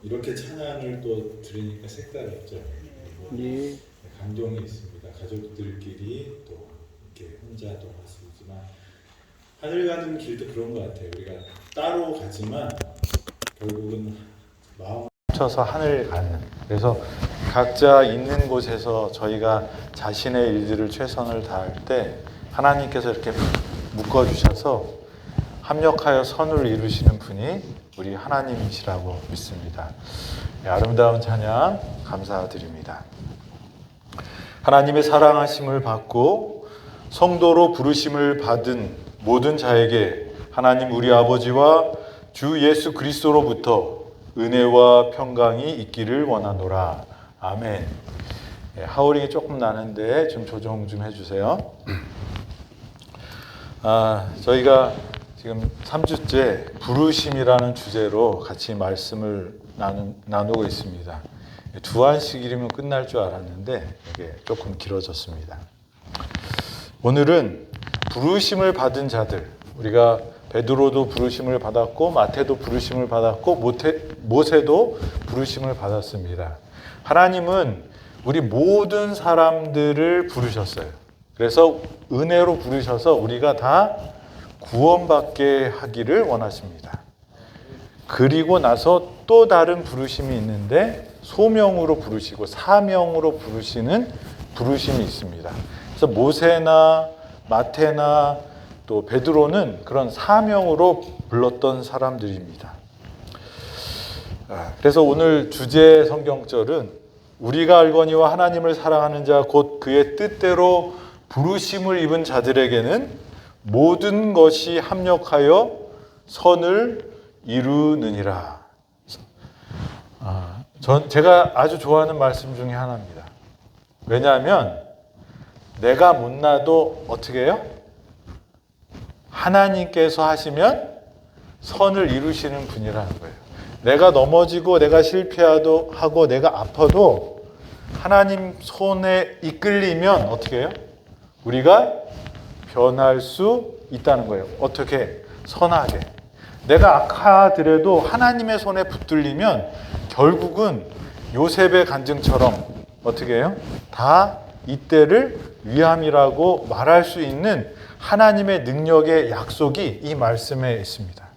이렇게 찬양을 또 들으니까 색다르죠. 예. 감동이 있습니다. 가족들끼리 또 이렇게 혼자도 할 수 있지만 하늘 가는 길도 그런 것 같아요. 우리가 따로 가지만 결국은 마음 맞춰서 하늘 가는. 그래서 각자 있는 곳에서 저희가 자신의 일들을 최선을 다할 때 하나님께서 이렇게 묶어주셔서 합력하여 선을 이루시는 분이 우리 하나님이시라고 믿습니다. 아름다운 찬양 감사드립니다. 하나님의 사랑하심을 받고 성도로 부르심을 받은 모든 자에게 하나님 우리 아버지와 주 예수 그리스도로부터 은혜와 평강이 있기를 원하노라. 아멘. 하울링이 조금 나는데 좀 조정 좀 해주세요. 저희가 지금 3주째 부르심이라는 주제로 같이 말씀을 나누고 있습니다. 2시간씩이면 끝날 줄 알았는데 이게 조금 길어졌습니다. 오늘은 부르심을 받은 자들, 우리가 베드로도 부르심을 받았고 마태도 부르심을 받았고 모세도 부르심을 받았습니다. 하나님은 우리 모든 사람들을 부르셨어요. 그래서 은혜로 부르셔서 우리가 다 구원받게 하기를 원하십니다. 그리고 나서 또 다른 부르심이 있는데 소명으로 부르시고 사명으로 부르시는 부르심이 있습니다. 그래서 모세나 마태나 또 베드로는 그런 사명으로 불렀던 사람들입니다. 그래서 오늘 주제 성경절은 우리가 알거니와 하나님을 사랑하는 자 곧 그의 뜻대로 부르심을 입은 자들에게는 모든 것이 합력하여 선을 이루느니라. 제가 아주 좋아하는 말씀 중에 하나입니다. 왜냐하면 내가 못나도 어떻게 해요? 하나님께서 하시면 선을 이루시는 분이라는 거예요. 내가 넘어지고 내가 실패하고 하고 내가 아파도 하나님 손에 이끌리면 어떻게 해요? 우리가 변할 수 있다는 거예요. 어떻게? 선하게. 내가 악하더라도 하나님의 손에 붙들리면 결국은 요셉의 간증처럼 어떻게 해요? 다 이때를 위함이라고 말할 수 있는 하나님의 능력의 약속이 이 말씀에 있습니다.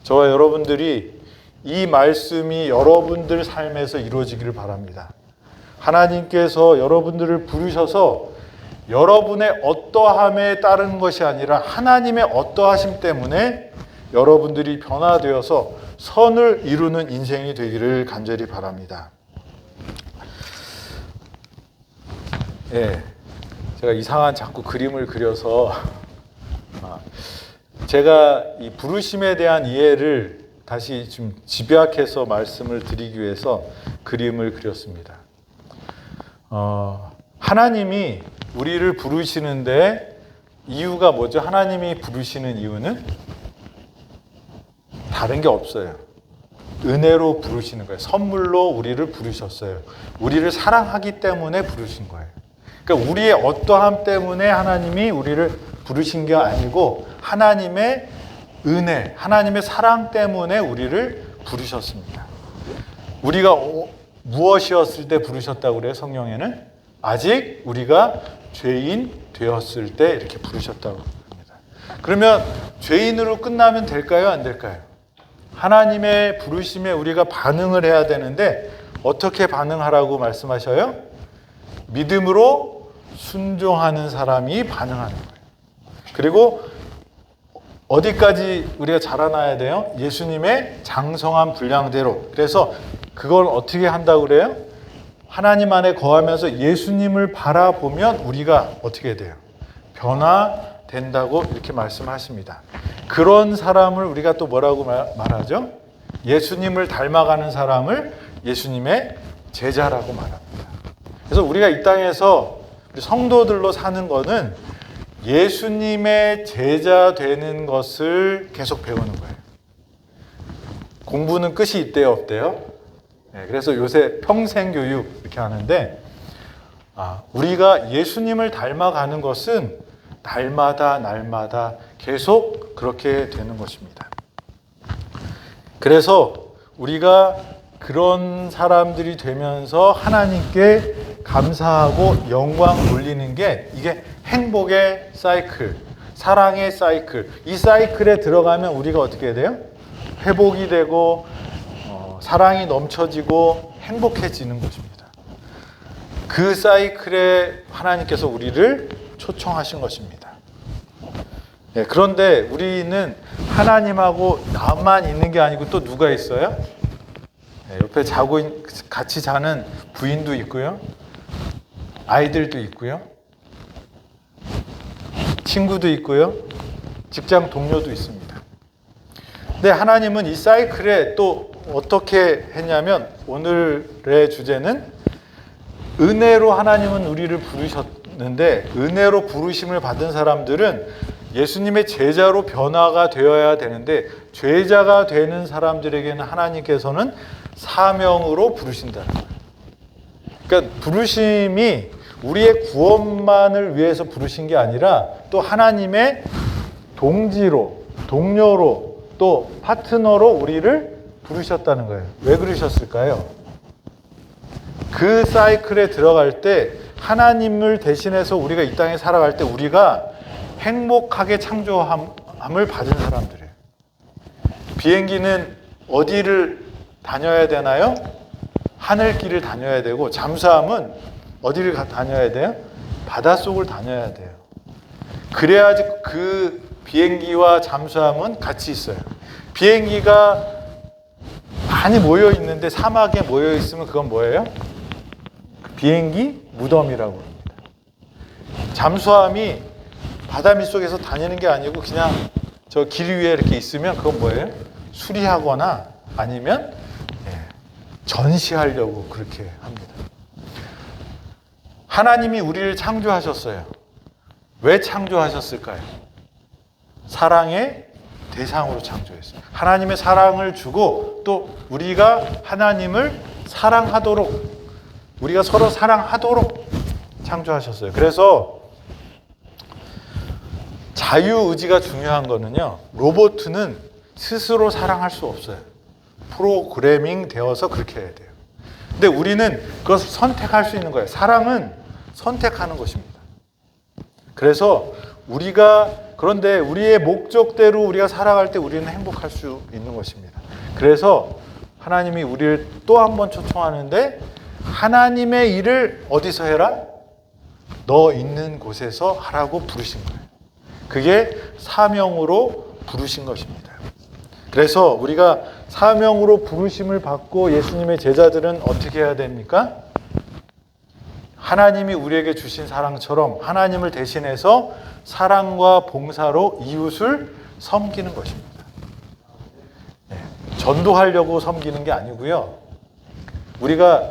저와 여러분들이 이 말씀이 여러분들 삶에서 이루어지기를 바랍니다. 하나님께서 여러분들을 부르셔서 여러분의 어떠함에 따른 것이 아니라 하나님의 어떠하심 때문에 여러분들이 변화되어서 선을 이루는 인생이 되기를 간절히 바랍니다. 제가 이상한 자꾸 그림을 그려서 제가 이 부르심에 대한 이해를 다시 좀 집약해서 말씀을 드리기 위해서 그림을 그렸습니다. 하나님이 우리를 부르시는데 이유가 뭐죠? 하나님이 부르시는 이유는 다른 게 없어요. 은혜로 부르시는 거예요. 선물로 우리를 부르셨어요. 우리를 사랑하기 때문에 부르신 거예요. 그러니까 우리의 어떠함 때문에 하나님이 우리를 부르신 게 아니고 하나님의 은혜, 하나님의 사랑 때문에 우리를 부르셨습니다. 우리가 무엇이었을 때 부르셨다고 그래요? 성경에는 아직 우리가 죄인 되었을 때 이렇게 부르셨다고 합니다. 그러면 죄인으로 끝나면 될까요? 안 될까요? 하나님의 부르심에 우리가 반응을 해야 되는데 어떻게 반응하라고 말씀하셔요? 믿음으로 순종하는 사람이 반응하는 거예요. 그리고 어디까지 우리가 자라나야 돼요? 예수님의 장성한 분량대로. 그래서 그걸 어떻게 한다고 그래요? 하나님 안에 거하면서 예수님을 바라보면 우리가 어떻게 돼요? 변화된다고 이렇게 말씀하십니다. 그런 사람을 우리가 또 뭐라고 말하죠? 예수님을 닮아가는 사람을 예수님의 제자라고 말합니다. 그래서 우리가 이 땅에서 우리 성도들로 사는 것은 예수님의 제자 되는 것을 계속 배우는 거예요. 공부는 끝이 있대요, 없대요? 그래서 요새 평생교육 이렇게 하는데 우리가 예수님을 닮아가는 것은 날마다 계속 그렇게 되는 것입니다. 그래서 우리가 그런 사람들이 되면서 하나님께 감사하고 영광 돌리는 게 이게 행복의 사이클, 사랑의 사이클. 이 사이클에 들어가면 우리가 어떻게 돼요? 회복이 되고 사랑이 넘쳐지고 행복해지는 것입니다. 그 사이클에 하나님께서 우리를 초청하신 것입니다. 네, 그런데 우리는 하나님하고 나만 있는 게 아니고 또 누가 있어요? 네, 옆에 같이 자는 부인도 있고요. 아이들도 있고요. 친구도 있고요. 직장 동료도 있습니다. 근데 하나님은 이 사이클에 또 어떻게 했냐면 오늘의 주제는 은혜로 하나님은 우리를 부르셨는데 은혜로 부르심을 받은 사람들은 예수님의 제자로 변화가 되어야 되는데 죄자가 되는 사람들에게는 하나님께서는 사명으로 부르신다. 그러니까 부르심이 우리의 구원만을 위해서 부르신 게 아니라 또 하나님의 동지로, 동료로, 또 파트너로 우리를 부르셨다는 거예요. 왜 그러셨을까요? 그 사이클에 들어갈 때 하나님을 대신해서 우리가 이 땅에 살아갈 때 우리가 행복하게 창조함을 받은 사람들이에요. 비행기는 어디를 다녀야 되나요? 하늘길을 다녀야 되고 잠수함은 어디를 다녀야 돼요? 바닷속을 다녀야 돼요. 그래야지 그 비행기와 잠수함은 같이 있어요. 비행기가 많이 모여 있는데 사막에 모여 있으면 그건 뭐예요? 비행기 무덤이라고 합니다. 잠수함이 바다 밑속에서 다니는 게 아니고 그냥 저 길 위에 이렇게 있으면 그건 뭐예요? 수리하거나 아니면 전시하려고 그렇게 합니다. 하나님이 우리를 창조하셨어요. 왜 창조하셨을까요? 사랑의 대상으로 창조했어요. 하나님의 사랑을 주고 또 우리가 하나님을 사랑하도록 우리가 서로 사랑하도록 창조하셨어요. 그래서 자유의지가 중요한 거는요. 로봇은 스스로 사랑할 수 없어요. 프로그래밍 되어서 그렇게 해야 돼요. 근데 우리는 그것을 선택할 수 있는 거예요. 사랑은 선택하는 것입니다. 그래서 그런데 우리의 목적대로 우리가 살아갈 때 우리는 행복할 수 있는 것입니다. 그래서 하나님이 우리를 또 한 번 초청하는데 하나님의 일을 어디서 해라? 너 있는 곳에서 하라고 부르신 거예요. 그게 사명으로 부르신 것입니다. 그래서 우리가 사명으로 부르심을 받고 예수님의 제자들은 어떻게 해야 됩니까? 하나님이 우리에게 주신 사랑처럼 하나님을 대신해서 사랑과 봉사로 이웃을 섬기는 것입니다. 전도하려고 섬기는 게 아니고요. 우리가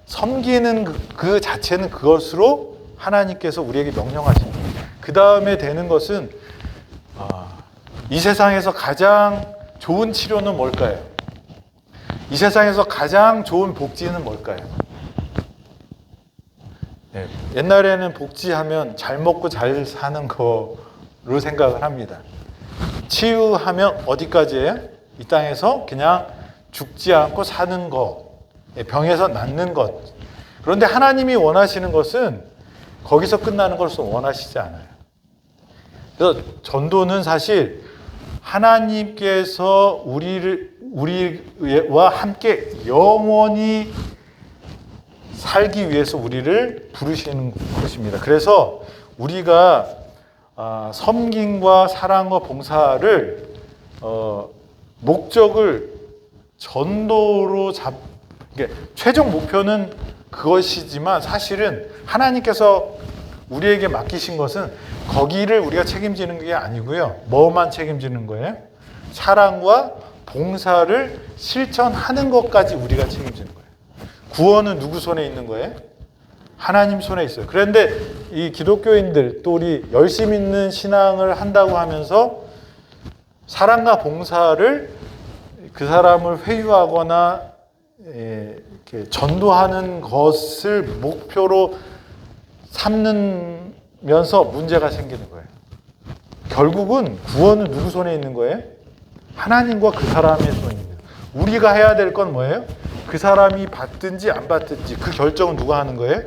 섬기는 그 자체는 그것으로 하나님께서 우리에게 명령하신 거예요. 그 다음에 되는 것은 이 세상에서 가장 좋은 치료는 뭘까요? 이 세상에서 가장 좋은 복지는 뭘까요? 옛날에는 복지하면 잘 먹고 잘 사는 거로 생각을 합니다. 치유하면 어디까지예요? 이 땅에서 그냥 죽지 않고 사는 것, 병에서 낫는 것. 그런데 하나님이 원하시는 것은 거기서 끝나는 것을 원하시지 않아요. 그래서 전도는 사실 하나님께서 우리와 함께 영원히 살기 위해서 우리를 부르시는 것입니다. 그래서 우리가 섬김과 사랑과 봉사를 목적을 전도로 최종 목표는 그것이지만 사실은 하나님께서 우리에게 맡기신 것은 거기를 우리가 책임지는 게 아니고요. 뭐만 책임지는 거예요? 사랑과 봉사를 실천하는 것까지 우리가 책임지는 거예요. 구원은 누구 손에 있는 거예요? 하나님 손에 있어요. 그런데 이 기독교인들 또 우리 열심 있는 신앙을 한다고 하면서 사랑과 봉사를 그 사람을 회유하거나 이렇게 전도하는 것을 목표로 삼으면서 문제가 생기는 거예요. 결국은 구원은 누구 손에 있는 거예요? 하나님과 그 사람의 손에 있는 거예요. 우리가 해야 될 건 뭐예요? 그 사람이 받든지 안 받든지 그 결정은 누가 하는 거예요?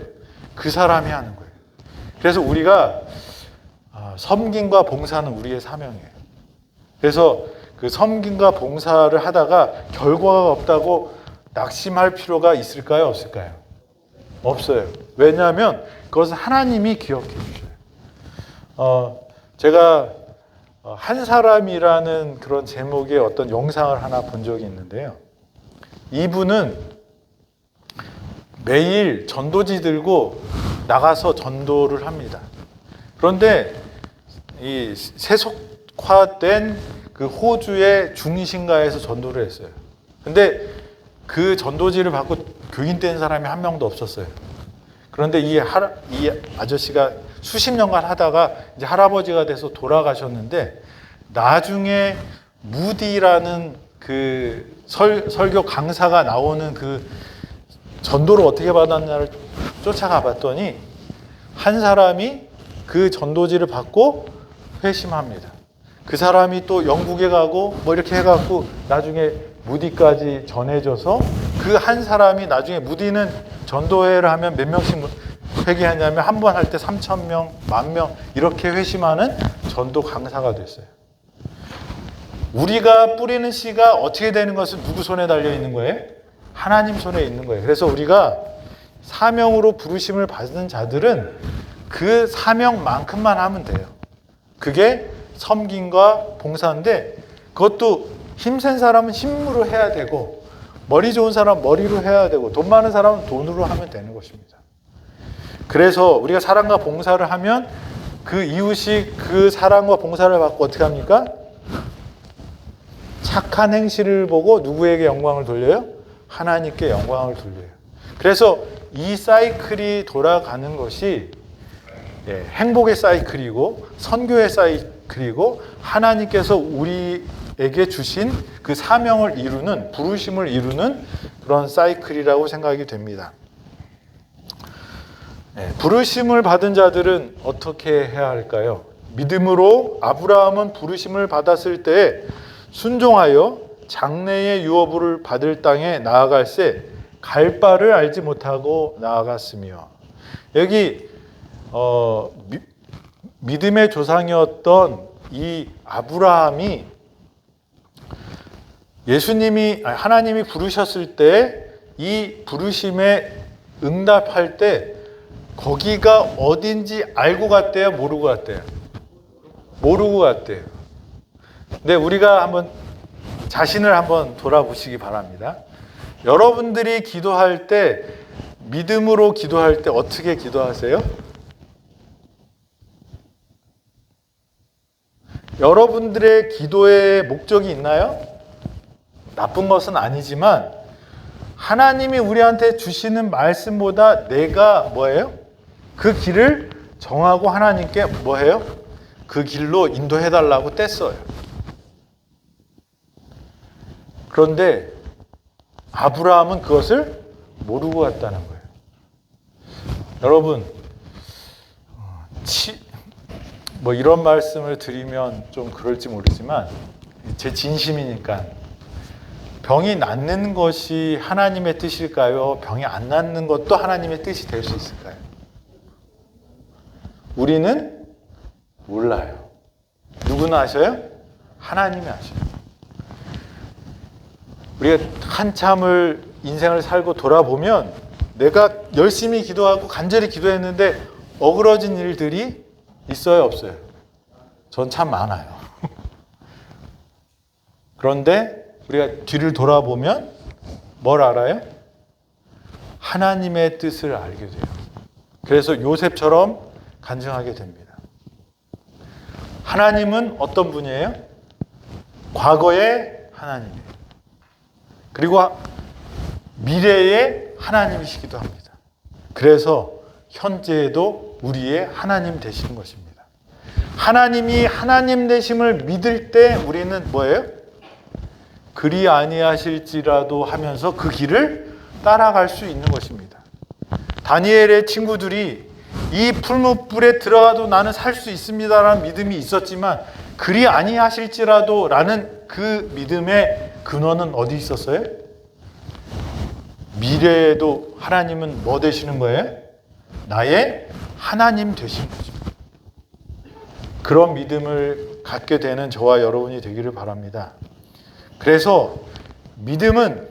그 사람이 하는 거예요. 그래서 우리가 섬김과 봉사는 우리의 사명이에요. 그래서 그 섬김과 봉사를 하다가 결과가 없다고 낙심할 필요가 있을까요? 없을까요? 없어요. 왜냐하면 그것은 하나님이 기억해 주셔요. 제가 한 사람이라는 그런 제목의 어떤 영상을 하나 본 적이 있는데요. 이분은 매일 전도지 들고 나가서 전도를 합니다. 그런데 이 세속화된 그 호주의 중심가에서 전도를 했어요. 근데 그 전도지를 받고 교인된 사람이 한 명도 없었어요. 그런데 이 아저씨가 수십 년간 하다가 이제 할아버지가 돼서 돌아가셨는데 나중에 무디라는 그 설교 강사가 나오는 그 전도를 어떻게 받았냐를 쫓아가 봤더니 한 사람이 그 전도지를 받고 회심합니다. 그 사람이 또 영국에 가고 뭐 이렇게 해갖고 나중에 무디까지 전해져서 그 한 사람이 나중에 무디는 전도회를 하면 몇 명씩 회개하냐면 한 번 할 때 3,000명, 10,000명 이렇게 회심하는 전도 강사가 됐어요. 우리가 뿌리는 씨가 어떻게 되는 것은 누구 손에 달려 있는 거예요? 하나님 손에 있는 거예요. 그래서 우리가 사명으로 부르심을 받은 자들은 그 사명만큼만 하면 돼요. 그게 섬김과 봉사인데 그것도 힘센 사람은 힘으로 해야 되고 머리 좋은 사람은 머리로 해야 되고 돈 많은 사람은 돈으로 하면 되는 것입니다. 그래서 우리가 사랑과 봉사를 하면 그 이웃이 그 사랑과 봉사를 받고 어떻게 합니까? 착한 행실을 보고 누구에게 영광을 돌려요? 하나님께 영광을 돌려요. 그래서 이 사이클이 돌아가는 것이 행복의 사이클이고 선교의 사이클이고 하나님께서 우리에게 주신 그 사명을 이루는 부르심을 이루는 그런 사이클이라고 생각이 됩니다. 부르심을 받은 자들은 어떻게 해야 할까요? 믿음으로 아브라함은 부르심을 받았을 때 순종하여 장래의 유업을 받을 땅에 나아갈새 갈 바를 알지 못하고 나아갔으며 여기 믿음의 조상이었던 이 아브라함이 하나님이 부르셨을 때 이 부르심에 응답할 때 거기가 어딘지 알고 갔대요? 모르고 갔대요? 모르고 갔대요. 근데 우리가 한번 자신을 한번 돌아보시기 바랍니다. 여러분들이 기도할 때 믿음으로 기도할 때 어떻게 기도하세요? 여러분들의 기도의 목적이 있나요? 나쁜 것은 아니지만 하나님이 우리한테 주시는 말씀보다 내가 뭐예요? 그 길을 정하고 하나님께 뭐해요? 그 길로 인도해달라고 뗐어요. 그런데 아브라함은 그것을 모르고 갔다는 거예요. 여러분, 뭐 이런 말씀을 드리면 좀 그럴지 모르지만 제 진심이니까 병이 낫는 것이 하나님의 뜻일까요? 병이 안 낫는 것도 하나님의 뜻이 될 수 있을까요? 우리는 몰라요. 누구는 아셔요? 하나님이 아셔요. 우리가 한참을 인생을 살고 돌아보면 내가 열심히 기도하고 간절히 기도했는데 어그러진 일들이 있어요, 없어요? 전 참 많아요. 그런데 우리가 뒤를 돌아보면 뭘 알아요? 하나님의 뜻을 알게 돼요. 그래서 요셉처럼 간증하게 됩니다. 하나님은 어떤 분이에요? 과거의 하나님이에요. 그리고 미래의 하나님이시기도 합니다. 그래서 현재에도 우리의 하나님 되시는 것입니다. 하나님이 하나님 되심을 믿을 때 우리는 뭐예요? 그리 아니하실지라도 하면서 그 길을 따라갈 수 있는 것입니다. 다니엘의 친구들이 이 풀무불에 들어가도 나는 살 수 있습니다라는 믿음이 있었지만 그리 아니하실지라도 라는 그 믿음의 근원은 어디 있었어요? 미래에도 하나님은 뭐 되시는 거예요? 나의 하나님 되시는 거죠. 그런 믿음을 갖게 되는 저와 여러분이 되기를 바랍니다. 그래서 믿음은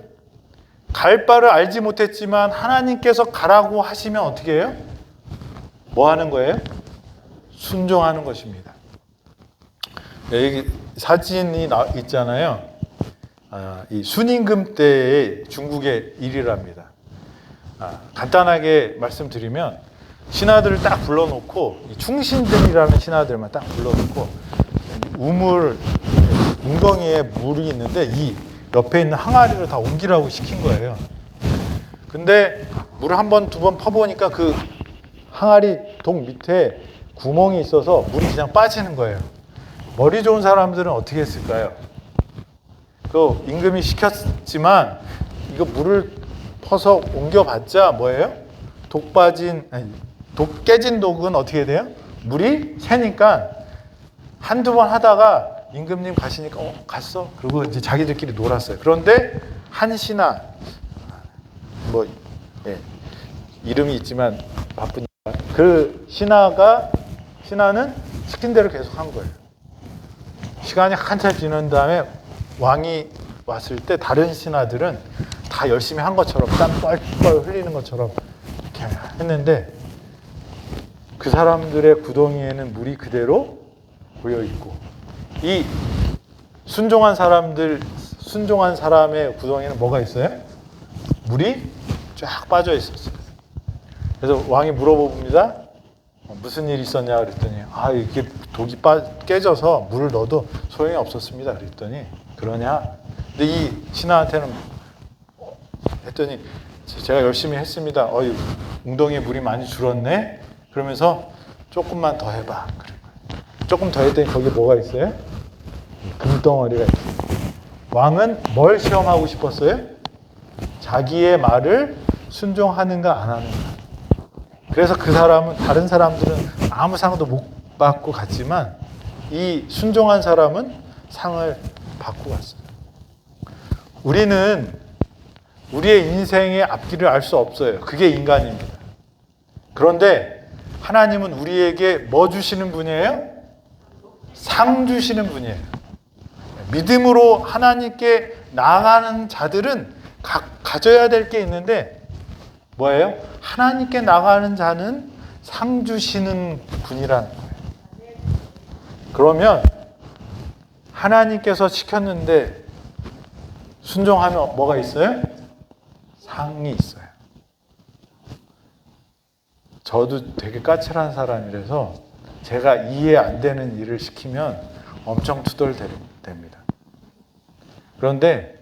갈 바를 알지 못했지만 하나님께서 가라고 하시면 어떻게 해요? 뭐 하는 거예요? 순종하는 것입니다. 여기 사진이 있잖아요. 이 순임금 때의 중국의 일이랍니다. 간단하게 말씀드리면 신하들을 딱 불러놓고 충신들이라는 신하들만 딱 불러놓고 웅덩이에 물이 있는데 이 옆에 있는 항아리를 다 옮기라고 시킨 거예요. 근데 물을 한 번, 두 번 퍼보니까 그 항아리 동 밑에 구멍이 있어서 물이 그냥 빠지는 거예요. 머리 좋은 사람들은 어떻게 했을까요? 그 임금이 시켰지만 이거 물을 퍼서 옮겨봤자 뭐예요? 독 깨진 독은 어떻게 돼요? 물이 새니까 한두 번 하다가 임금님 가시니까 갔어. 그리고 이제 자기들끼리 놀았어요. 그런데 한 신하 이름이 있지만 바쁘니까 그 신하는 시킨 대로 계속 한 거예요. 시간이 한참 지난 다음에 왕이 왔을 때 다른 신하들은 다 열심히 한 것처럼 땀 뻘뻘 흘리는 것처럼 이렇게 했는데 그 사람들의 구덩이에는 물이 그대로 고여 있고 이 순종한 사람의 구덩이에는 뭐가 있어요? 물이 쫙 빠져 있었어요. 그래서 왕이 물어봅니다. 무슨 일이 있었냐 그랬더니 이게 독이 깨져서 물을 넣어도 소용이 없었습니다. 그랬더니 그러냐? 근데 이 신하한테는 했더니 제가 열심히 했습니다. 웅덩이에 물이 많이 줄었네. 그러면서 조금만 더 해봐. 조금 더 했더니 거기에 뭐가 있어요? 금덩어리가 있어요. 왕은 뭘 시험하고 싶었어요? 자기의 말을 순종하는가 안 하는가. 그래서 그 사람은 다른 사람들은 아무 상도 못 받고 갔지만 이 순종한 사람은 상을 받고 갔어요. 우리는 우리의 인생의 앞길을 알 수 없어요. 그게 인간입니다. 그런데 하나님은 우리에게 뭐 주시는 분이에요? 상 주시는 분이에요. 믿음으로 하나님께 나아가는 자들은 가져야 될 게 있는데 뭐예요? 하나님께 나가는 자는 상 주시는 분이라는 거예요. 그러면 하나님께서 시켰는데 순종하면 뭐가 있어요? 상이 있어요. 저도 되게 까칠한 사람이라서 제가 이해 안 되는 일을 시키면 엄청 투덜댑니다. 그런데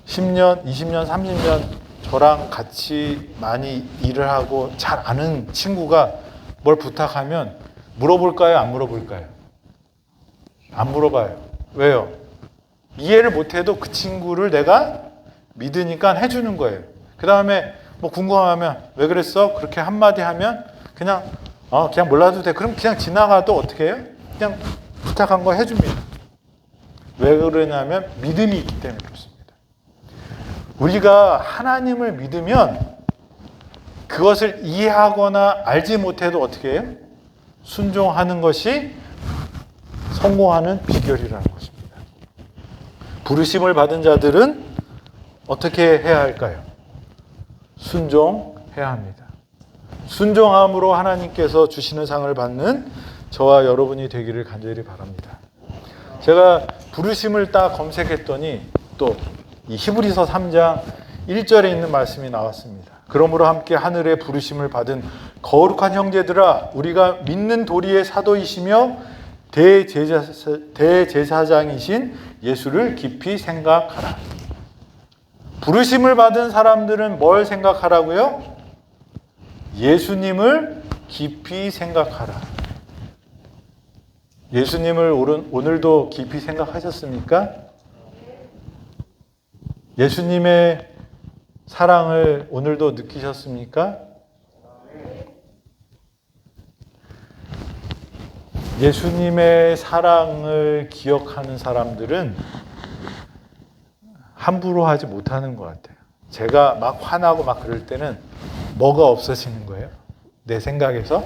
10년, 20년, 30년 저랑 같이 많이 일을 하고 잘 아는 친구가 뭘 부탁하면 물어볼까요? 안 물어볼까요? 안 물어봐요. 왜요? 이해를 못해도 그 친구를 내가 믿으니까 해주는 거예요. 그 다음에 뭐 궁금하면 왜 그랬어? 그렇게 한마디 하면 그냥 몰라도 돼. 그럼 그냥 지나가도 어떻게 해요? 그냥 부탁한 거 해줍니다. 왜 그러냐면 믿음이 있기 때문에 그렇습니다. 우리가 하나님을 믿으면 그것을 이해하거나 알지 못해도 어떻게 해요? 순종하는 것이 성공하는 비결이라는 것입니다. 부르심을 받은 자들은 어떻게 해야 할까요? 순종해야 합니다. 순종함으로 하나님께서 주시는 상을 받는 저와 여러분이 되기를 간절히 바랍니다. 제가 부르심을 딱 검색했더니 또 이 히브리서 3장 1절에 있는 말씀이 나왔습니다. 그러므로 함께 하늘의 부르심을 받은 거룩한 형제들아, 우리가 믿는 도리의 사도이시며 대제사장이신 예수를 깊이 생각하라. 부르심을 받은 사람들은 뭘 생각하라고요? 예수님을 깊이 생각하라. 예수님을 오늘도 깊이 생각하셨습니까? 예수님의 사랑을 오늘도 느끼셨습니까? 예수님의 사랑을 기억하는 사람들은 함부로 하지 못하는 것 같아요. 제가 막 화나고 막 그럴 때는 뭐가 없어지는 거예요? 내 생각에서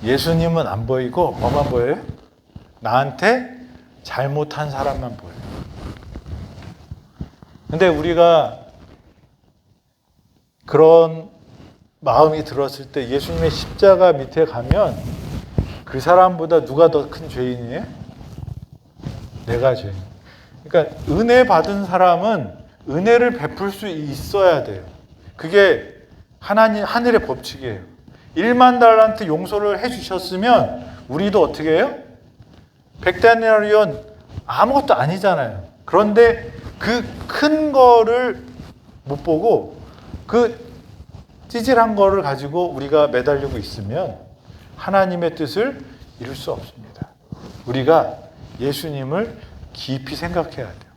예수님은 안 보이고 뭐만 보여요? 나한테 잘못한 사람만 보여요. 근데 우리가 그런 마음이 들었을 때 예수님의 십자가 밑에 가면 그 사람보다 누가 더 큰 죄인이에요? 내가 죄인. 그러니까 은혜 받은 사람은 은혜를 베풀 수 있어야 돼요. 그게 하나님 하늘의 법칙이에요. 1만 달란트 용서를 해주셨으면 우리도 어떻게 해요? 100데나리온 아무것도 아니잖아요. 그런데 그 큰 거를 못 보고 그 찌질한 거를 가지고 우리가 매달리고 있으면 하나님의 뜻을 이룰 수 없습니다. 우리가 예수님을 깊이 생각해야 돼요.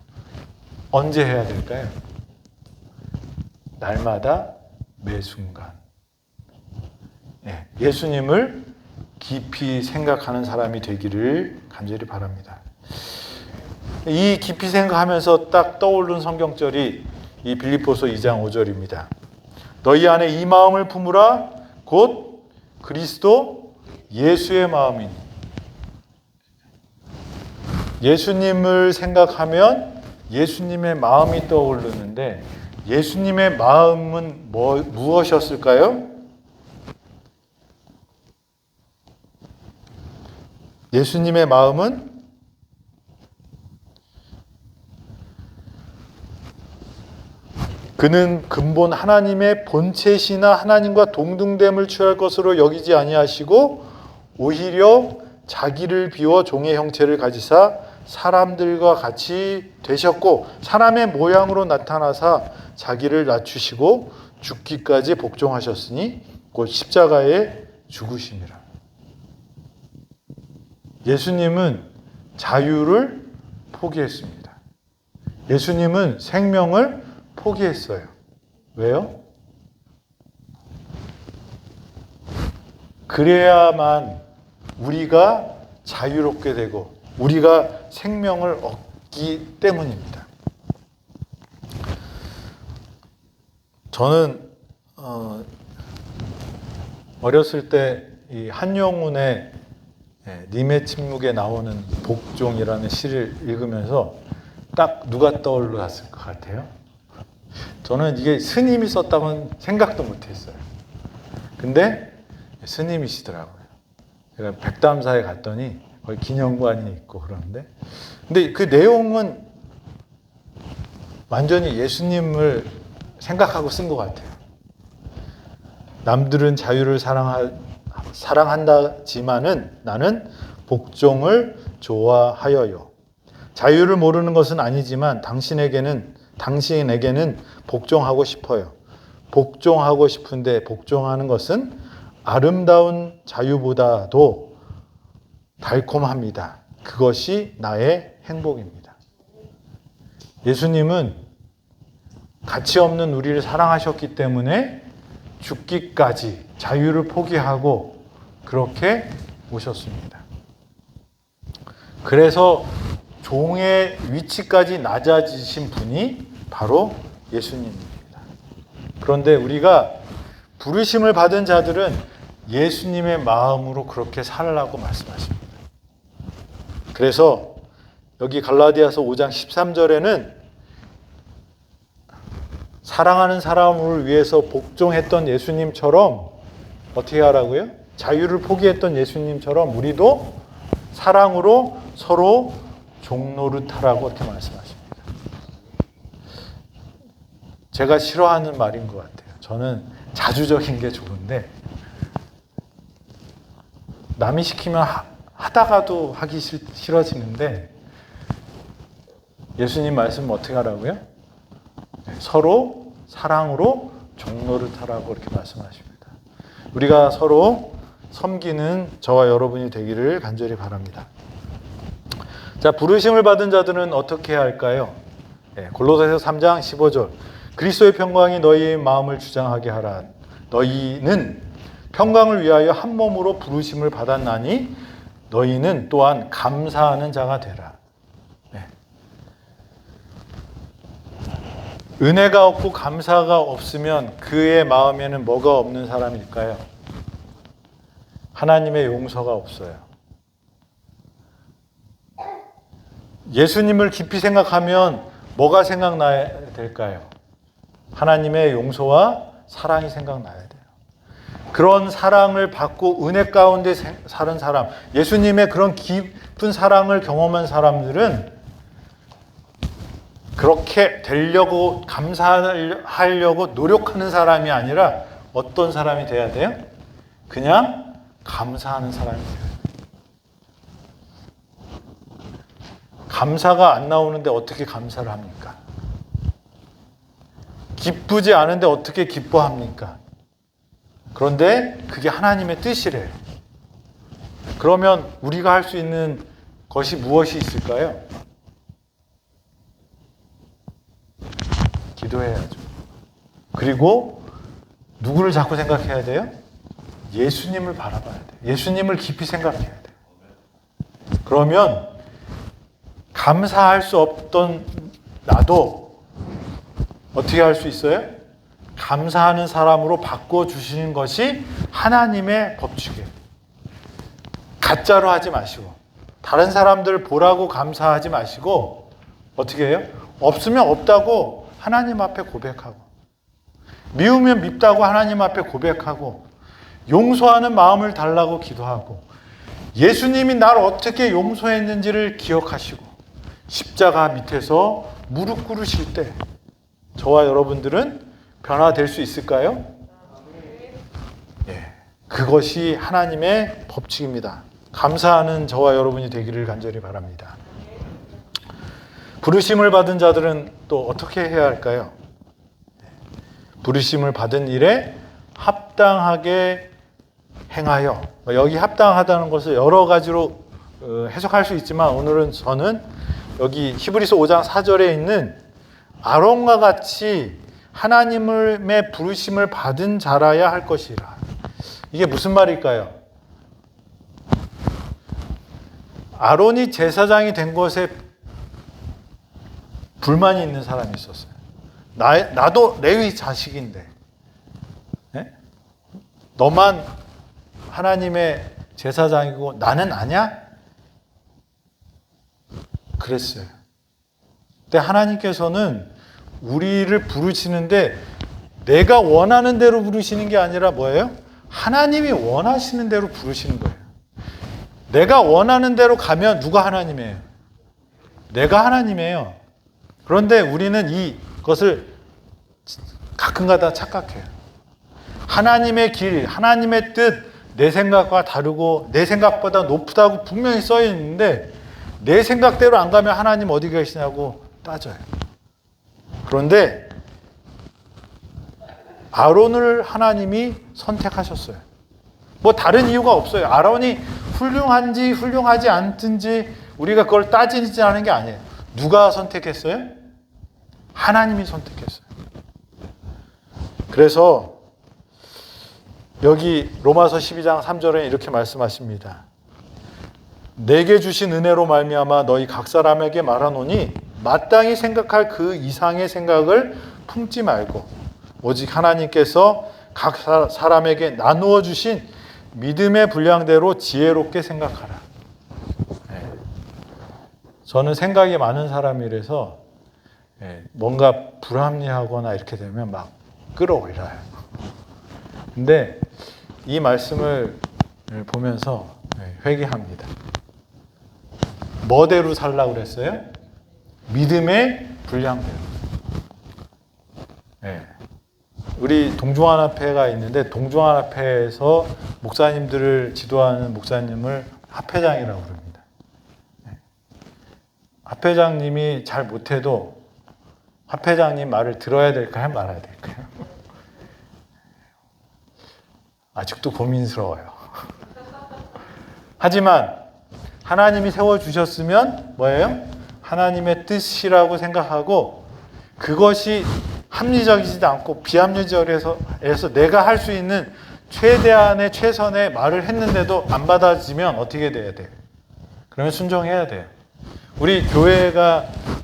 언제 해야 될까요? 날마다 매 순간. 예수님을 깊이 생각하는 사람이 되기를 간절히 바랍니다. 이 깊이 생각하면서 딱 떠오른 성경절이 이 빌립보서 2장 5절입니다. 너희 안에 이 마음을 품으라 곧 그리스도 예수의 마음이니. 예수님을 생각하면 예수님의 마음이 떠오르는데 예수님의 마음은 무엇이었을까요? 예수님의 마음은 그는 근본 하나님의 본체시나 하나님과 동등됨을 취할 것으로 여기지 아니하시고 오히려 자기를 비워 종의 형체를 가지사 사람들과 같이 되셨고 사람의 모양으로 나타나사 자기를 낮추시고 죽기까지 복종하셨으니 곧 십자가에 죽으심이라. 예수님은 자유를 포기했습니다. 예수님은 생명을 포기했어요. 왜요? 그래야만 우리가 자유롭게 되고 우리가 생명을 얻기 때문입니다. 저는 어렸을 때 이 한용운의 님의 침묵에 나오는 복종이라는 시를 읽으면서 딱 누가 떠올랐을 것 같아요? 저는 이게 스님이 썼다고는 생각도 못했어요. 근데 스님이시더라고요. 제가 백담사에 갔더니 거기 기념관이 있고 그러는데, 근데 그 내용은 완전히 예수님을 생각하고 쓴 것 같아요. 남들은 자유를 사랑한다지만은 나는 복종을 좋아하여요. 자유를 모르는 것은 아니지만 당신에게는 복종하고 싶어요. 복종하고 싶은데 복종하는 것은 아름다운 자유보다도 달콤합니다. 그것이 나의 행복입니다. 예수님은 가치 없는 우리를 사랑하셨기 때문에 죽기까지 자유를 포기하고 그렇게 오셨습니다. 그래서 종의 위치까지 낮아지신 분이 바로 예수님입니다. 그런데 우리가 부르심을 받은 자들은 예수님의 마음으로 그렇게 살라고 말씀하십니다. 그래서 여기 갈라디아서 5장 13절에는 사랑하는 사람을 위해서 복종했던 예수님처럼 어떻게 하라고요? 자유를 포기했던 예수님처럼 우리도 사랑으로 서로 종노릇하라고 이렇게 말씀하십니다. 제가 싫어하는 말인 것 같아요. 저는 자주적인 게 좋은데 남이 시키면 하다가도 하기 싫어지는데 예수님 말씀은 어떻게 하라고요? 서로 사랑으로 종노릇하라고 이렇게 말씀하십니다. 우리가 서로 섬기는 저와 여러분이 되기를 간절히 바랍니다. 자, 부르심을 받은 자들은 어떻게 해야 할까요? 골로새서 3장 15절. 그리스도의 평강이 너희의 마음을 주장하게 하라. 너희는 평강을 위하여 한 몸으로 부르심을 받았나니 너희는 또한 감사하는 자가 되라. 은혜가 없고 감사가 없으면 그의 마음에는 뭐가 없는 사람일까요? 하나님의 용서가 없어요. 예수님을 깊이 생각하면 뭐가 생각나야 될까요? 하나님의 용서와 사랑이 생각나야 돼요. 그런 사랑을 받고 은혜 가운데 사는 사람, 예수님의 그런 깊은 사랑을 경험한 사람들은 그렇게 되려고 감사하려고 노력하는 사람이 아니라 어떤 사람이 돼야 돼요? 그냥 감사하는 사람이 돼요. 감사가 안 나오는데 어떻게 감사를 합니까? 기쁘지 않은데 어떻게 기뻐합니까? 그런데 그게 하나님의 뜻이래요. 그러면 우리가 할 수 있는 것이 무엇이 있을까요? 기도해야죠. 그리고 누구를 자꾸 생각해야 돼요? 예수님을 바라봐야 돼요. 예수님을 깊이 생각해야 돼요. 그러면 감사할 수 없던 나도 어떻게 할 수 있어요? 감사하는 사람으로 바꿔주시는 것이 하나님의 법칙이에요. 가짜로 하지 마시고 다른 사람들 보라고 감사하지 마시고 어떻게 해요? 없으면 없다고 하나님 앞에 고백하고 미우면 밉다고 하나님 앞에 고백하고 용서하는 마음을 달라고 기도하고 예수님이 나를 어떻게 용서했는지를 기억하시고 십자가 밑에서 무릎 꿇으실 때 저와 여러분들은 변화될 수 있을까요? 예, 그것이 하나님의 법칙입니다. 감사하는 저와 여러분이 되기를 간절히 바랍니다. 부르심을 받은 자들은 또 어떻게 해야 할까요? 부르심을 받은 일에 합당하게 행하여, 여기 합당하다는 것을 여러 가지로 해석할 수 있지만 오늘은 저는 여기 히브리서 5장 4절에 있는 아론과 같이 하나님의 부르심을 받은 자라야 할 것이라. 이게 무슨 말일까요? 아론이 제사장이 된 것에 불만이 있는 사람이 있었어요. 나도 레위 자식인데, 네? 너만 하나님의 제사장이고 나는 아냐? 그랬어요. 근데 하나님께서는 우리를 부르시는데 내가 원하는 대로 부르시는 게 아니라 뭐예요? 하나님이 원하시는 대로 부르시는 거예요. 내가 원하는 대로 가면 누가 하나님이에요? 내가 하나님이에요. 그런데 우리는 이것을 가끔가다 착각해요. 하나님의 길, 하나님의 뜻, 내 생각과 다르고 내 생각보다 높다고 분명히 써 있는데 내 생각대로 안 가면 하나님 어디 계시냐고 따져요. 그런데 아론을 하나님이 선택하셨어요. 뭐 다른 이유가 없어요. 아론이 훌륭한지 훌륭하지 않든지 우리가 그걸 따지지 않은 게 아니에요. 누가 선택했어요? 하나님이 선택했어요. 그래서 여기 로마서 12장 3절에 이렇게 말씀하십니다. 내게 주신 은혜로 말미암아 너희 각 사람에게 말하노니 마땅히 생각할 그 이상의 생각을 품지 말고 오직 하나님께서 각 사람에게 나누어 주신 믿음의 분량대로 지혜롭게 생각하라. 네. 저는 생각이 많은 사람이라서 뭔가 불합리하거나 이렇게 되면 막 끌어올려요. 근데 이 말씀을 보면서 회개합니다. 뭐대로 살라고 그랬어요? 믿음의 분량대로. 우리 동중환합회가 있는데 동중환합회에서 목사님들을 지도하는 목사님을 합회장이라고 부릅니다. 합회장님이 잘 못해도 합회장님 말을 들어야 될까요? 말아야 될까요? 아직도 고민스러워요. 하지만 하나님이 세워주셨으면 뭐예요? 하나님의 뜻이라고 생각하고 그것이 합리적이지도 않고 비합리적에서 내가 할 수 있는 최대한의 최선의 말을 했는데도 안 받아지면 어떻게 돼야 돼요? 그러면 순종해야 돼요. 우리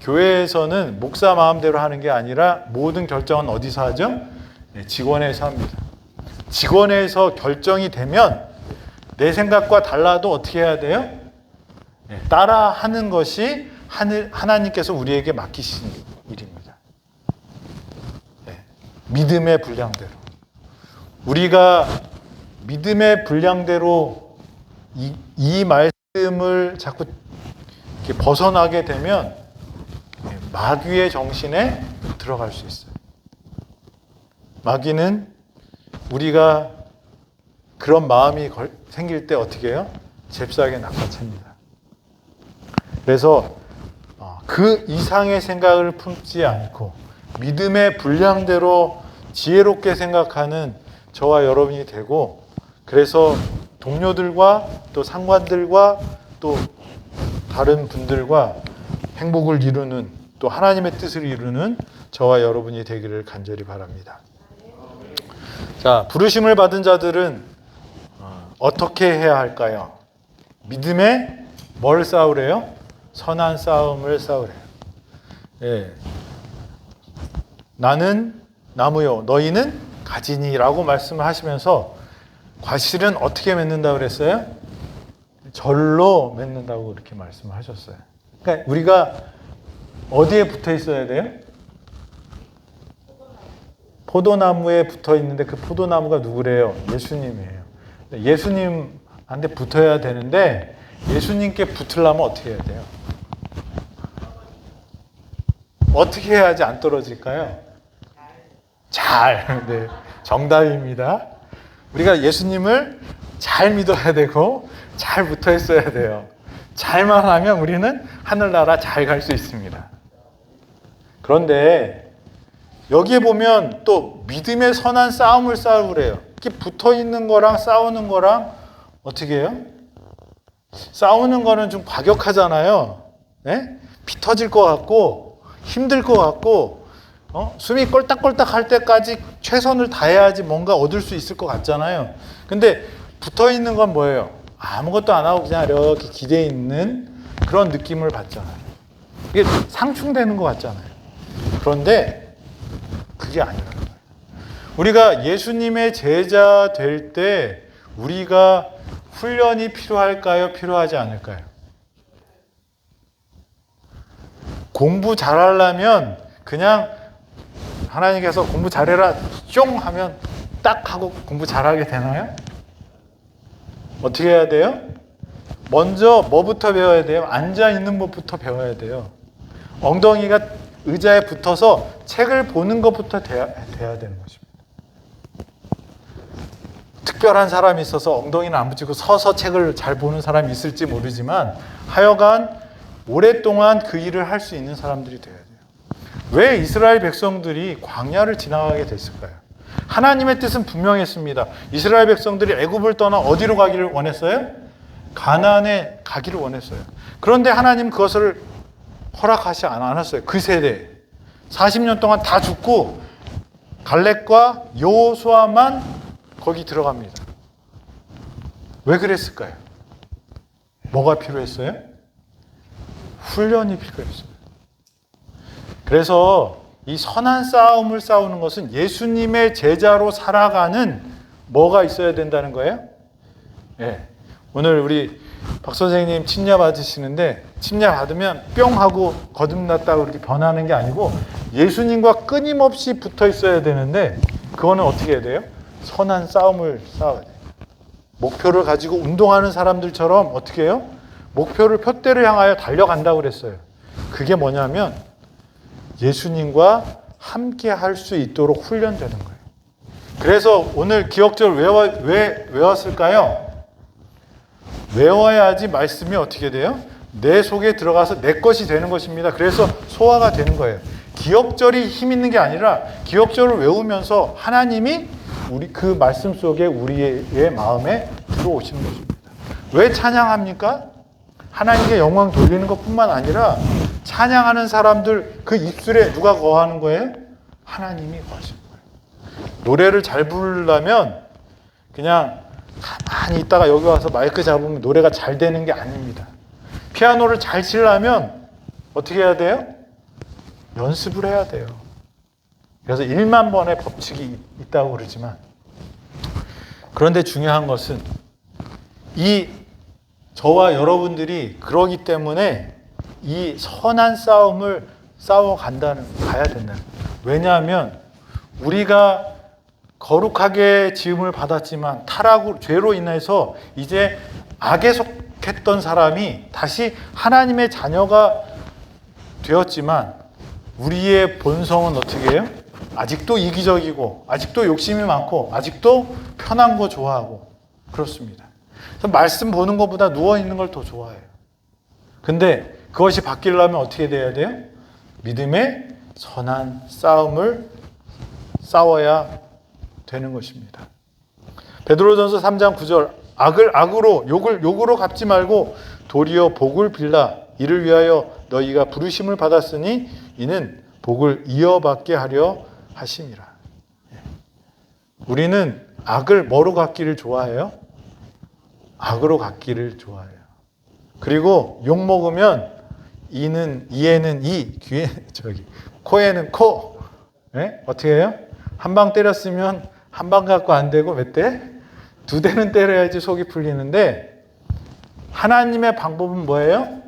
교회에서는 목사 마음대로 하는 게 아니라 모든 결정은 어디서 하죠? 네, 직원회에서 합니다. 직원회에서 결정이 되면 내 생각과 달라도 어떻게 해야 돼요? 네, 따라하는 것이 하나님께서 우리에게 맡기신 일입니다. 네, 믿음의 분량대로. 우리가 믿음의 분량대로 이 말씀을 자꾸 이렇게 벗어나게 되면 마귀의 정신에 들어갈 수 있어요. 마귀는 우리가 그런 마음이 생길 때 어떻게 해요? 잽싸게 낚아챕니다. 그래서 그 이상의 생각을 품지 않고 믿음의 분량대로 지혜롭게 생각하는 저와 여러분이 되고, 그래서 동료들과 또 상관들과 또 다른 분들과 행복을 이루는, 또 하나님의 뜻을 이루는 저와 여러분이 되기를 간절히 바랍니다. 자, 부르심을 받은 자들은 어떻게 해야 할까요? 믿음에 뭘 싸우래요? 선한 싸움을 싸우래요. 예. 나는 나무요, 너희는 가지니라고 말씀을 하시면서 과실은 어떻게 맺는다고 그랬어요? 절로 맺는다고 그렇게 말씀을 하셨어요. 그러니까 우리가 어디에 붙어 있어야 돼요? 포도나무에 붙어 있는데 그 포도나무가 누구래요? 예수님이에요. 예수님한테 붙어야 되는데 예수님께 붙으려면 어떻게 해야 돼요? 어떻게 해야지 안 떨어질까요? 잘. 네, 정답입니다. 우리가 예수님을 잘 믿어야 되고 잘 붙어 있어야 돼요. 잘만 하면 우리는 하늘나라 잘 갈 수 있습니다. 그런데 여기에 보면 또 믿음의 선한 싸움을 싸우래요. 이렇게 붙어 있는 거랑 싸우는 거랑 어떻게 해요? 싸우는 거는 좀 과격하잖아요. 네? 피 터질 것 같고 힘들 것 같고 숨이 꼴딱꼴딱 할 때까지 최선을 다해야지 뭔가 얻을 수 있을 것 같잖아요. 근데 붙어 있는 건 뭐예요? 아무것도 안 하고 그냥 이렇게 기대에 있는 그런 느낌을 받잖아요. 이게 상충되는 것 같잖아요. 그런데 그게 아니라는 거예요. 우리가 예수님의 제자 될 때 우리가 훈련이 필요할까요? 필요하지 않을까요? 공부 잘하려면 그냥 하나님께서 공부 잘해라 쫑 하면 딱 하고 공부 잘하게 되나요? 어떻게 해야 돼요? 먼저 뭐부터 배워야 돼요? 앉아있는 법부터 배워야 돼요. 엉덩이가 의자에 붙어서 책을 보는 것부터 돼야 되는 것입니다. 특별한 사람이 있어서 엉덩이는 안 붙이고 서서 책을 잘 보는 사람이 있을지 모르지만 하여간 오랫동안 그 일을 할 수 있는 사람들이 돼야 돼요. 왜 이스라엘 백성들이 광야를 지나가게 됐을까요? 하나님의 뜻은 분명했습니다. 이스라엘 백성들이 애굽을 떠나 어디로 가기를 원했어요? 가나안에 가기를 원했어요. 그런데 하나님 그것을 허락하지 않았어요. 그 세대에 40년 동안 다 죽고 갈렙과 여호수아만 거기 들어갑니다. 왜 그랬을까요? 뭐가 필요했어요? 훈련이 필요했어요. 그래서 이 선한 싸움을 싸우는 것은 예수님의 제자로 살아가는 뭐가 있어야 된다는 거예요? 네. 오늘 우리 박 선생님 침례 받으시는데 침례 받으면 뿅 하고 거듭났다고 이렇게 변하는 게 아니고 예수님과 끊임없이 붙어 있어야 되는데 그거는 어떻게 해야 돼요? 선한 싸움을 싸워야 돼요. 목표를 가지고 운동하는 사람들처럼 어떻게 해요? 목표를 표대를 향하여 달려간다고 그랬어요. 그게 뭐냐면 예수님과 함께 할 수 있도록 훈련되는 거예요. 그래서 오늘 기억절 왜 외웠을까요? 외워야지 말씀이 어떻게 돼요? 내 속에 들어가서 내 것이 되는 것입니다. 그래서 소화가 되는 거예요. 기억절이 힘 있는 게 아니라 기억절을 외우면서 하나님이 그 말씀 속에 우리의 마음에 들어오시는 것입니다. 왜 찬양합니까? 하나님께 영광 돌리는 것뿐만 아니라 찬양하는 사람들 그 입술에 누가 거하는 거예요? 하나님이 거하시는 거예요. 노래를 잘 부르려면 그냥 가만히 있다가 여기 와서 마이크 잡으면 노래가 잘 되는 게 아닙니다. 피아노를 잘 치려면 어떻게 해야 돼요? 연습을 해야 돼요. 그래서 1만 번의 법칙이 있다고 그러지만, 그런데 중요한 것은 이 저와 여러분들이 그러기 때문에 이 선한 싸움을 가야 된다는. 왜냐하면 우리가 거룩하게 지음을 받았지만 타락으로, 죄로 인해서 이제 악에 속했던 사람이 다시 하나님의 자녀가 되었지만 우리의 본성은 어떻게 해요? 아직도 이기적이고, 아직도 욕심이 많고, 아직도 편한 거 좋아하고 그렇습니다. 그래서 말씀 보는 것보다 누워있는 걸 더 좋아해요. 근데 그것이 바뀌려면 어떻게 돼야 돼요? 믿음의 선한 싸움을 싸워야 되는 것입니다. 베드로전서 3장 9절, 악을 악으로, 욕을 욕으로 갚지 말고 도리어 복을 빌라. 이를 위하여 너희가 부르심을 받았으니 이는 복을 이어받게 하려 하심이라. 우리는 악을 뭐로 갚기를 좋아해요? 악으로 갚기를 좋아해요. 그리고 욕 먹으면 이에는 이, 귀에 코에는 코. 네? 어떻게 해요? 한 방 때렸으면 한 방 갖고 안 되고 몇 대? 2대는 때려야지 속이 풀리는데, 하나님의 방법은 뭐예요?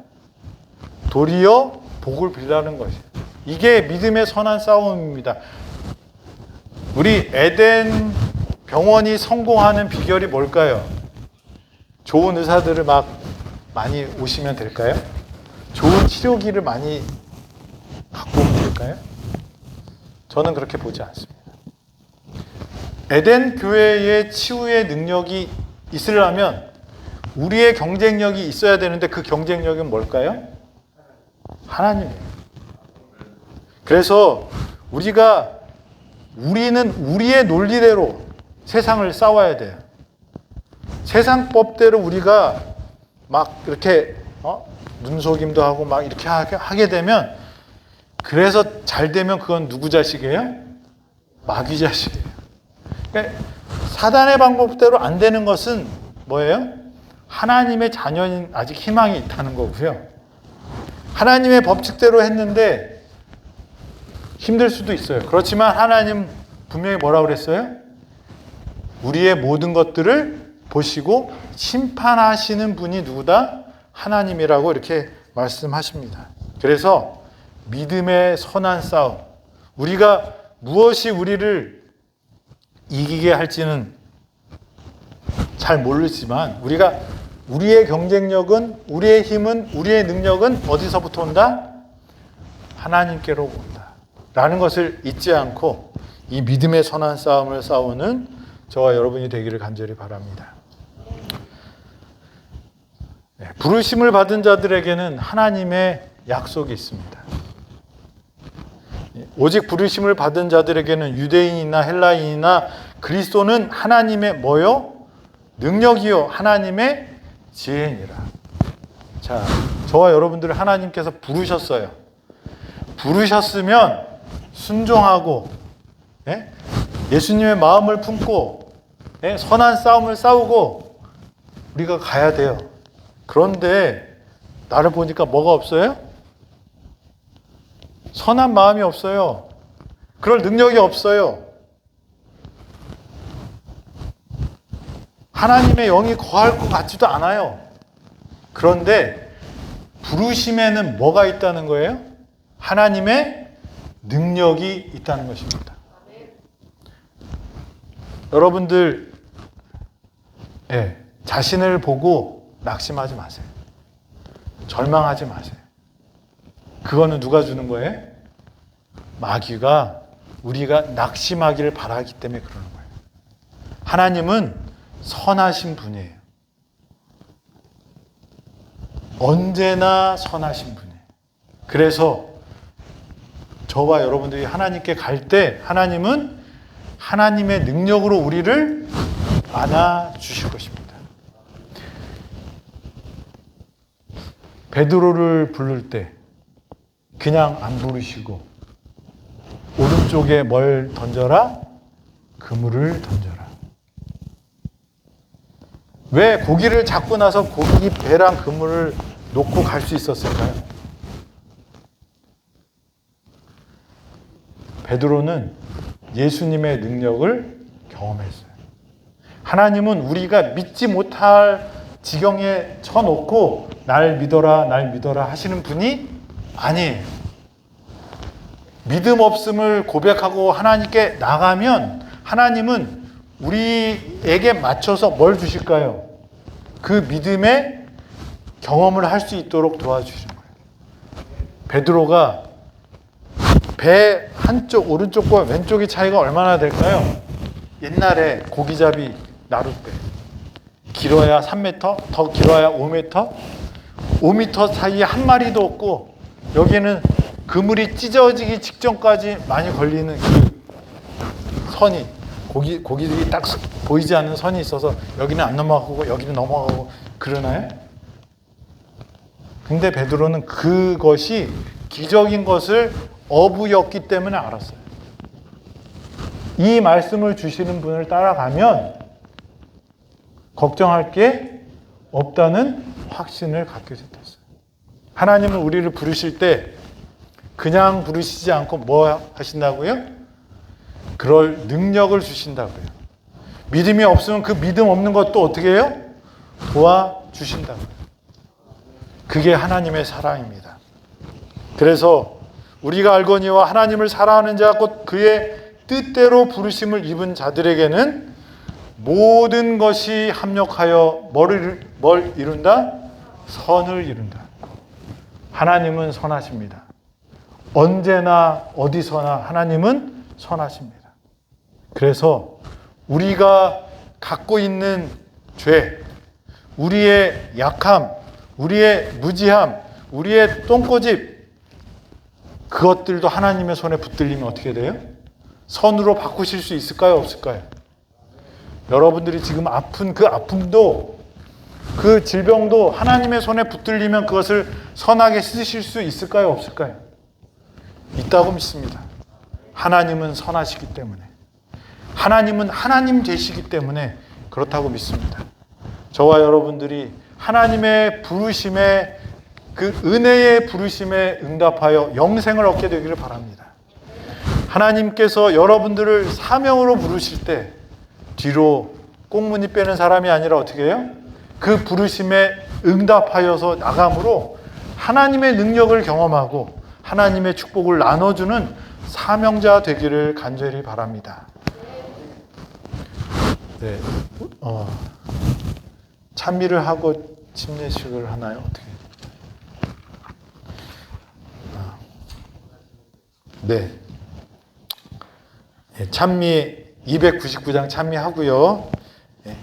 도리어 복을 빌라는 것이에요. 이게 믿음의 선한 싸움입니다. 우리 에덴 병원이 성공하는 비결이 뭘까요? 좋은 의사들을 막 많이 오시면 될까요? 좋은 치료기를 많이 갖고 오면 될까요? 저는 그렇게 보지 않습니다. 에덴 교회의 치유의 능력이 있으려면 우리의 경쟁력이 있어야 되는데, 그 경쟁력은 뭘까요? 하나님이에요. 그래서 우리는 우리의 논리대로 세상을 싸워야 돼요. 세상 법대로 우리가 막 이렇게 눈속임도 하고 막 이렇게 하게 되면, 그래서 잘 되면 그건 누구 자식이에요? 마귀 자식이에요. 그러니까 사단의 방법대로 안 되는 것은 뭐예요? 하나님의 자녀인 아직 희망이 있다는 거고요. 하나님의 법칙대로 했는데 힘들 수도 있어요. 그렇지만 하나님 분명히 뭐라고 그랬어요? 우리의 모든 것들을 보시고 심판하시는 분이 누구다? 하나님이라고 이렇게 말씀하십니다. 그래서 믿음의 선한 싸움, 우리가 무엇이 우리를 이기게 할지는 잘 모르지만, 우리의 경쟁력은, 우리의 힘은, 우리의 능력은 어디서부터 온다? 하나님께로 온다 라는 것을 잊지 않고 이 믿음의 선한 싸움을 싸우는 저와 여러분이 되기를 간절히 바랍니다. 부르심을 받은 자들에게는 하나님의 약속이 있습니다. 오직 부르심을 받은 자들에게는 유대인이나 헬라인이나 그리스도는 하나님의 뭐요? 능력이요, 하나님의 지혜니라. 자, 저와 여러분들을 하나님께서 부르셨어요. 부르셨으면 순종하고, 예수님의 마음을 품고, 선한 싸움을 싸우고 우리가 가야 돼요. 그런데 나를 보니까 뭐가 없어요? 선한 마음이 없어요. 그럴 능력이 없어요. 하나님의 영이 거할 것 같지도 않아요. 그런데 부르심에는 뭐가 있다는 거예요? 하나님의 능력이 있다는 것입니다. 여러분들, 자신을 보고 낙심하지 마세요. 절망하지 마세요. 그거는 누가 주는 거예요? 마귀가 우리가 낙심하기를 바라기 때문에 그러는 거예요. 하나님은 선하신 분이에요. 언제나 선하신 분이에요. 그래서 저와 여러분들이 하나님께 갈 때 하나님은 하나님의 능력으로 우리를 안아주실 것입니다. 베드로를 부를 때 그냥 안 부르시고 오른쪽에 뭘 던져라? 그물을 던져라. 왜 고기를 잡고 나서 고기 배랑 그물을 놓고 갈 수 있었을까요? 베드로는 예수님의 능력을 경험했어요. 하나님은 우리가 믿지 못할 지경에 쳐놓고 날 믿어라, 날 믿어라 하시는 분이 아니에요. 믿음 없음을 고백하고 하나님께 나가면 하나님은 우리에게 맞춰서 뭘 주실까요? 그 믿음의 경험을 할 수 있도록 도와주시는 거예요. 베드로가 배 한쪽, 오른쪽과 왼쪽의 차이가 얼마나 될까요? 옛날에 고기잡이 나룻배. 길어야 3m, 더 길어야 5m, 5m 사이에 한 마리도 없고 여기는 그물이 찢어지기 직전까지 많이 걸리는 그 선이 고기들이 딱 보이지 않는 선이 있어서 여기는 안 넘어가고 여기는 넘어가고 그러나요? 근데 베드로는 그것이 기적인 것을 어부였기 때문에 알았어요. 이 말씀을 주시는 분을 따라가면 걱정할 게 없다는 확신을 갖게 됐어요. 하나님은 우리를 부르실 때 그냥 부르시지 않고 뭐 하신다고요? 그럴 능력을 주신다고요. 믿음이 없으면 그 믿음 없는 것도 어떻게 해요? 도와주신다고요. 그게 하나님의 사랑입니다. 그래서 우리가 알거니와 하나님을 사랑하는 자 곧 그의 뜻대로 부르심을 입은 자들에게는 모든 것이 합력하여 뭘 이룬다? 선을 이룬다. 하나님은 선하십니다. 언제나 어디서나 하나님은 선하십니다. 그래서 우리가 갖고 있는 죄, 우리의 약함, 우리의 무지함, 우리의 똥꼬집, 그것들도 하나님의 손에 붙들리면 어떻게 돼요? 선으로 바꾸실 수 있을까요? 없을까요? 여러분들이 지금 아픈 그 아픔도, 그 질병도 하나님의 손에 붙들리면 그것을 선하게 쓰실 수 있을까요? 없을까요? 있다고 믿습니다. 하나님은 선하시기 때문에, 하나님은 하나님 되시기 때문에 그렇다고 믿습니다. 저와 여러분들이 하나님의 부르심에, 그 은혜의 부르심에 응답하여 영생을 얻게 되기를 바랍니다. 하나님께서 여러분들을 사명으로 부르실 때 뒤로 꽁무니 빼는 사람이 아니라 어떻게 해요? 그 부르심에 응답하여서 나감으로 하나님의 능력을 경험하고 하나님의 축복을 나눠주는 사명자 되기를 간절히 바랍니다. 네, 찬미를 하고 침례식을 하나요? 어떻게? 네. 찬미 299장 찬미하고요.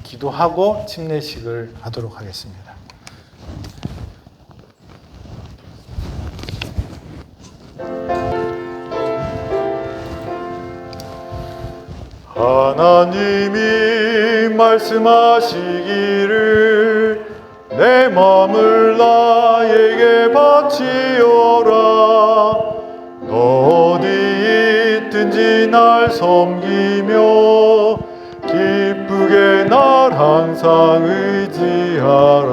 기도하고 침례식을 하도록 하겠습니다. 하나님이 말씀하시기를 내 마음을 나에게 바치어라. 너 어디 있든지 날 섬기며 기쁘게 날 항상 의지하라.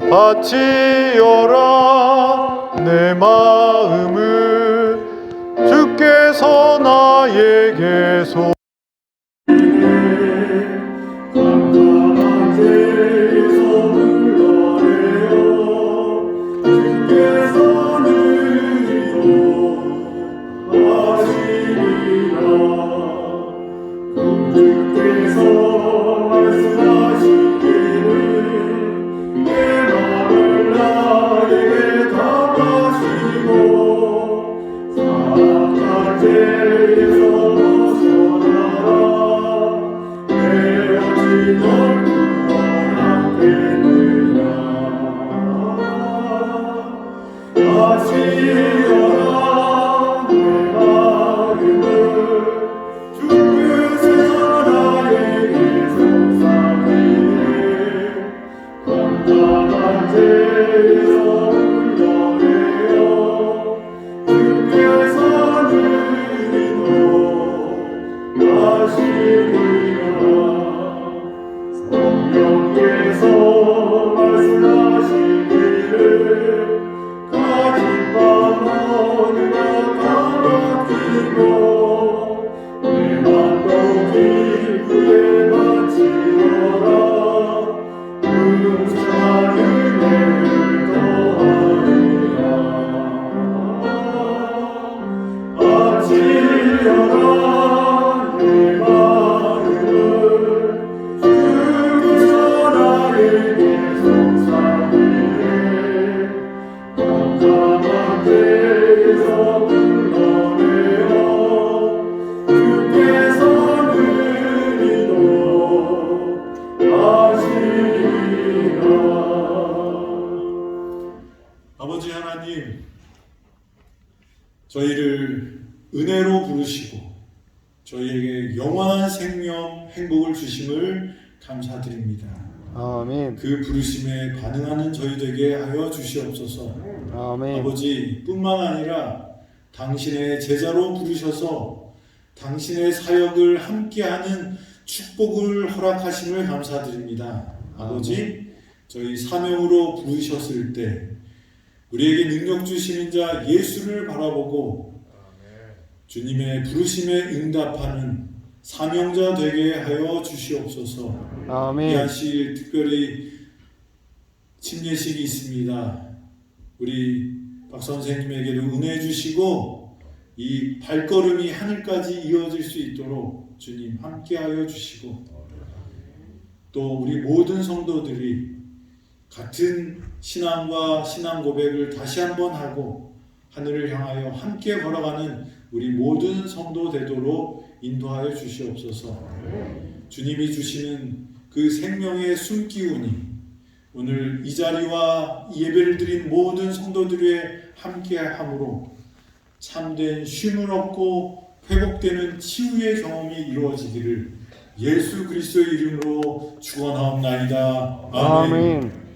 바치어라 내 마음을 주께서 나에게 감당한 죄에서 물러내어 주께서는 인도하시리라. 주께서 말씀하시기를 내 마음을 나에게 답하시고 사악한 죄에서 벗어나라. 내 어찌 널 구원하겠느냐. 바치어라 내 마음을 주께서 나에게 속삭이네. 감당한 죄에서 물러내어 주께서는 인도하시리라. 성령께서 말씀하시기를 가진 밤 어느 날 아버지 하나님, 저희를 은혜로 부르시고 저희에게 영원한 생명, 행복을 주심을 감사드립니다. 아멘. 그 부르심에 반응하는 저희 되게 하여 주시옵소서. 아멘. 아버지, 뿐만 아니라 당신의 제자로 부르셔서 당신의 사역을 함께하는 축복을 허락하심을 감사드립니다. 아버지, 저희 사명으로 부르셨을 때 우리에게 능력 주시는 자 예수를 바라보고 주님의 부르심에 응답하는 사명자 되게 하여 주시옵소서. 이 아멘. 한시 특별히 침례식이 있습니다. 우리 박 선생님에게도 은혜 주시고 이 발걸음이 하늘까지 이어질 수 있도록 주님 함께하여 주시고 또 우리 모든 성도들이 같은 신앙과 신앙 고백을 다시 한번 하고 하늘을 향하여 함께 걸어가는 우리 모든 성도 되도록 인도하여 주시옵소서. 주님이 주시는 그 생명의 숨기운이 오늘 이 자리와 예배를 드린 모든 성도들의 함께함으로 참된 쉼을 얻고 회복되는 치유의 경험이 이루어지기를 예수 그리스도의 이름으로 축원하옵나이다. 아멘. 아멘.